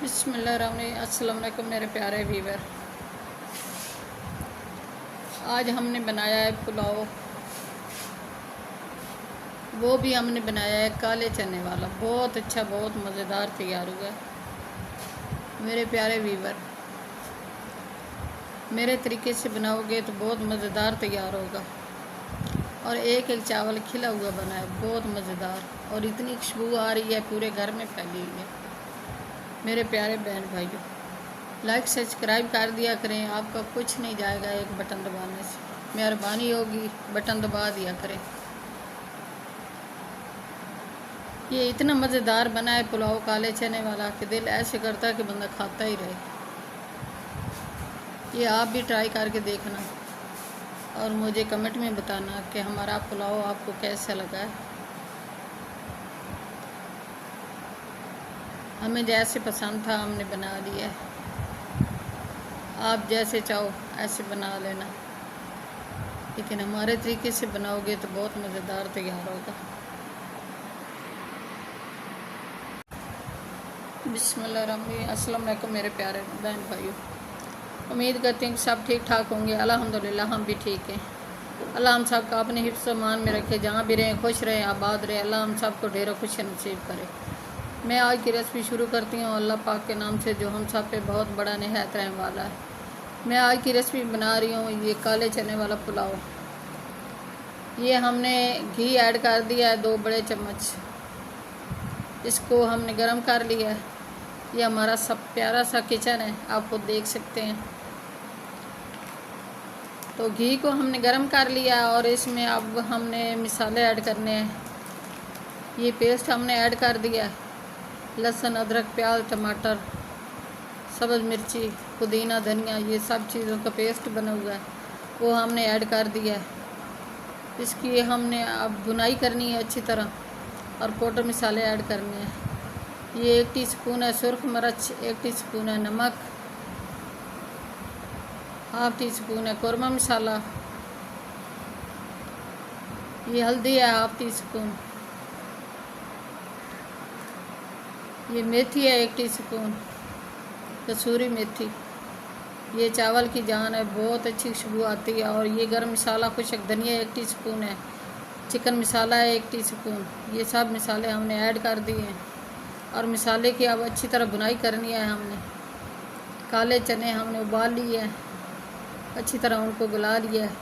अस्सलाम वालेकुम मेरे प्यारे व्यूवर। आज हमने बनाया है पुलाव। वो भी हमने बनाया है काले चने वाला। बहुत अच्छा, बहुत मज़ेदार तैयार हुआ है मेरे प्यारे व्यूवर। मेरे तरीके से बनाओगे तो बहुत मज़ेदार तैयार होगा। और एक एक चावल खिला हुआ बना है, बहुत मज़ेदार। और इतनी खुशबू आ रही है, पूरे घर में फैली हुई है। मेरे प्यारे बहन भाइयों, लाइक सब्सक्राइब कर दिया करें, आपका कुछ नहीं जाएगा एक बटन दबाने से। मेहरबानी होगी, बटन दबा दिया करें। ये इतना मज़ेदार बना है पुलाव काले चने वाला कि दिल ऐसे करता है कि बंदा खाता ही रहे। ये आप भी ट्राई करके देखना और मुझे कमेंट में बताना कि हमारा पुलाव आपको कैसा लगा है। हमें जैसे पसंद था हमने बना दिया है। आप जैसे चाहो ऐसे बना लेना, लेकिन हमारे तरीके से बनाओगे तो बहुत मज़ेदार तैयार होगा। बिस्मिल्लाहिर्रहमानिर्रहीम। अस्सलाम वालेकुम मेरे प्यारे बहन भाइयों। उम्मीद करते हैं कि सब ठीक ठाक होंगे। अल्हम्दुलिल्लाह हम भी ठीक हैं। अल्लाह हम सब का अपने हिफ्ज़ मान में रखे, जहाँ भी रहें खुश रहें, आबाद रहें। अल्लाह हम सब को ढेरों खुशी नसीब करे। मैं आज की रेसिपी शुरू करती हूँ अल्लाह पाक के नाम से, जो हम सब पे बहुत बड़ा निहायत रहने वाला है। मैं आज की रेसिपी बना रही हूँ ये काले चने वाला पुलाव। ये हमने घी ऐड कर दिया है 2 बड़े चम्मच। इसको हमने गरम कर लिया है। ये हमारा सब प्यारा सा किचन है, आप खुद देख सकते हैं। तो घी को हमने गरम कर लिया और इसमें अब हमने मसाले ऐड करने हैं। ये पेस्ट हमने ऐड कर दिया है। लहसुन, अदरक, प्याज, टमाटर, सब्ज़ मिर्ची, पुदीना, धनिया, ये सब चीज़ों का पेस्ट बना हुआ है, वो हमने ऐड कर दिया है। इसकी हमने अब भुनाई करनी है अच्छी तरह और पाउडर मसाले ऐड करने हैं। ये 1 टीस्पून है सुरख मिर्च, 1 टीस्पून है नमक, ½ टीस्पून है कौरमा मसाला, ये हल्दी है ½ टीस्पून, ये मेथी है 1 टीस्पून, कसूरी मेथी, ये चावल की जान है, बहुत अच्छी खुशबू आती है। और ये गरम मसाला खुशक धनिया 1 टीस्पून है, चिकन मसाला है 1 टीस्पून। ये सब मसाले हमने ऐड कर दिए हैं और मसाले की अब अच्छी तरह भुनाई करनी है हमने। काले चने हमने उबाल लिए हैं, अच्छी तरह उनको गला लिया है।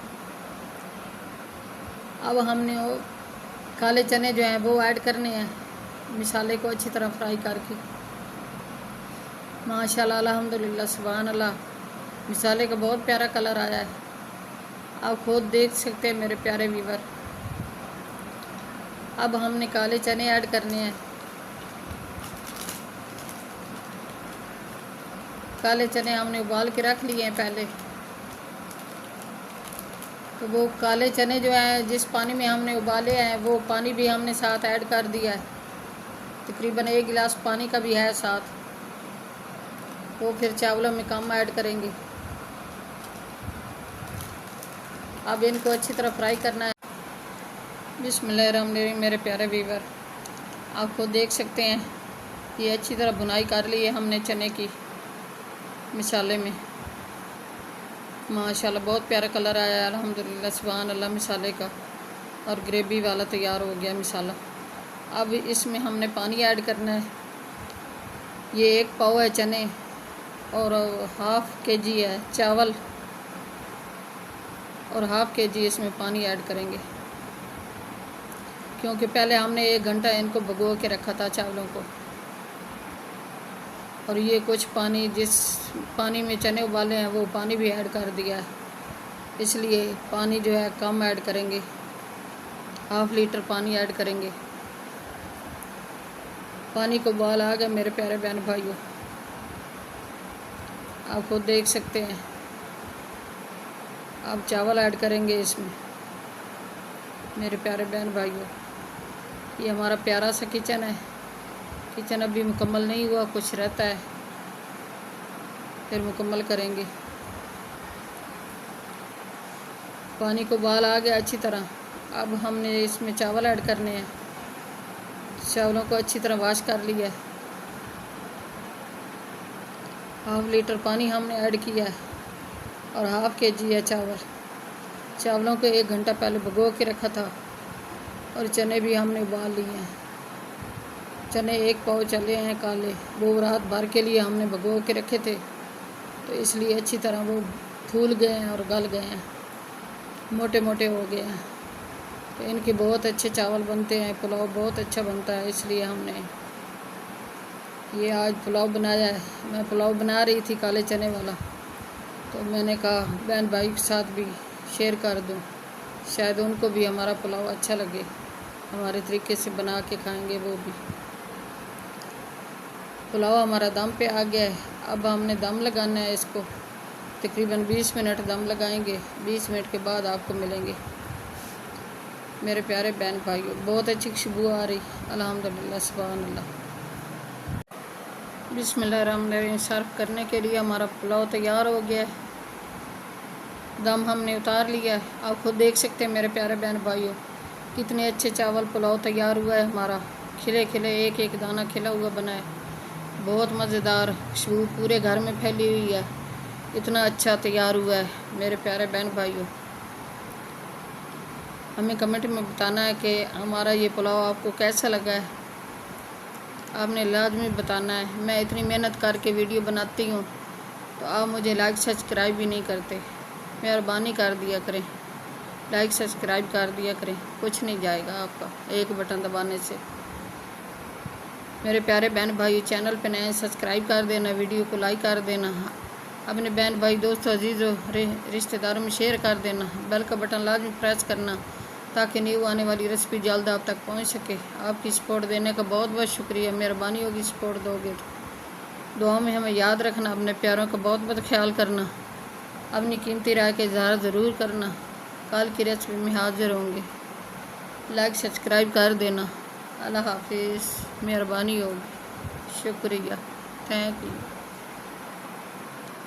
अब हमने वो काले चने जो हैं वो ऐड करने हैं, मसाले को अच्छी तरह फ्राई करके। माशाल्लाह, अल्हम्दुलिल्लाह, सुभान अल्लाह, मसाले का बहुत प्यारा कलर आया है, आप खुद देख सकते हैं मेरे प्यारे व्यूवर। अब हमने काले चने ऐड करने हैं। काले चने हमने उबाल के रख लिए हैं पहले। तो वो काले चने जो हैं जिस पानी में हमने उबाले हैं वो पानी भी हमने साथ ऐड कर दिया है। तकरीबन 1 गिलास पानी का भी है साथ, वो फिर चावलों में कम ऐड करेंगे। अब इनको अच्छी तरह फ्राई करना है। बिस्मिल्लाहिर्रहमानिर्रहीम मेरे प्यारे व्यूवर, आप खुद देख सकते हैं ये अच्छी तरह भुनाई कर ली है हमने चने की मसाले में। माशाल्लाह, बहुत प्यारा कलर आया है, अल्हम्दुलिल्लाह, सुभान अल्लाह मसाले का। और ग्रेवी वाला तैयार हो गया मसाला। अब इसमें हमने पानी ऐड करना है। ये 1 पाव है चने और ½ kg है चावल और ½ kg इसमें पानी ऐड करेंगे, क्योंकि पहले हमने 1 घंटा इनको भिगो के रखा था चावलों को। और ये कुछ पानी, जिस पानी में चने उबाले हैं वो पानी भी ऐड कर दिया है, इसलिए पानी जो है कम ऐड करेंगे, ½ लीटर पानी ऐड करेंगे। पानी को उबाल आ गया मेरे प्यारे बहन भाइयों, आप खुद देख सकते हैं। अब चावल ऐड करेंगे इसमें मेरे प्यारे बहन भाइयों। ये हमारा प्यारा सा किचन है। किचन अभी मुकम्मल नहीं हुआ, कुछ रहता है, फिर मुकम्मल करेंगे। पानी को उबाल आ गया अच्छी तरह। अब हमने इसमें चावल ऐड करने हैं। चावलों को अच्छी तरह वॉश कर लिया है। हाफ़ लीटर पानी हमने ऐड किया है और हाफ़ के जी है चावल। चावलों को 1 घंटा पहले भिगो के रखा था और चने भी हमने उबाल लिए हैं। चने 1 पाव चले हैं काले, वो रात भर के लिए हमने भिगो के रखे थे, तो इसलिए अच्छी तरह वो फूल गए हैं और गल गए हैं, मोटे मोटे हो गए हैं। तो इनके बहुत अच्छे चावल बनते हैं, पुलाव बहुत अच्छा बनता है, इसलिए हमने ये आज पुलाव बनाया है। मैं पुलाव बना रही थी काले चने वाला, तो मैंने कहा बहन भाई के साथ भी शेयर कर दूं, शायद उनको भी हमारा पुलाव अच्छा लगे, हमारे तरीके से बना के खाएंगे वो भी। पुलाव हमारा दम पे आ गया है, अब हमने दम लगाना है इसको। तकरीबन 20 मिनट दम लगाएंगे, 20 मिनट के बाद आपको मिलेंगे मेरे प्यारे बहन भाइयों। बहुत अच्छी खुशबू आ रही, अल्हम्दुलिल्लाह, सुभान अल्लाह। बिस्मिल्लाहिर्रहमानिर्रहीम। सर्व करने के लिए हमारा पुलाव तैयार हो गया है, दम हमने उतार लिया है। आप खुद देख सकते हैं मेरे प्यारे बहन भाइयों, कितने अच्छे चावल पुलाव तैयार हुआ है हमारा, खिले खिले एक एक दाना खिला हुआ बना है, बहुत मज़ेदार खुशबू पूरे घर में फैली हुई है, इतना अच्छा तैयार हुआ है मेरे प्यारे बहन भाइयों। हमें कमेंट में बताना है कि हमारा ये पुलाव आपको कैसा लगा है, आपने लाजमी बताना है। मैं इतनी मेहनत करके वीडियो बनाती हूँ, तो आप मुझे लाइक सब्सक्राइब भी नहीं करते, मेहरबानी कर दिया करें, लाइक सब्सक्राइब कर दिया करें, कुछ नहीं जाएगा आपका एक बटन दबाने से। मेरे प्यारे बहन भाई चैनल पे नए सब्सक्राइब कर देना, वीडियो को लाइक कर देना, अपने बहन भाई दोस्तों अजीज़ों रिश्तेदारों में शेयर कर देना, बेल का बटन लाजमी प्रेस करना ताकि न्यू आने वाली रेसिपी जल्द आप तक पहुंच सके। आपकी सपोर्ट देने का बहुत बहुत शुक्रिया, मेहरबानी होगी सपोर्ट दोगे तो। दुआ में हमें याद रखना, अपने प्यारों का बहुत बहुत ख्याल करना, अपनी कीमती राय का इजहार ज़रूर करना। कल की रेसिपी में हाजिर होंगे, लाइक सब्सक्राइब कर देना। अल्लाह हाफिज़, मेहरबानी होगी, शुक्रिया, थैंक यू।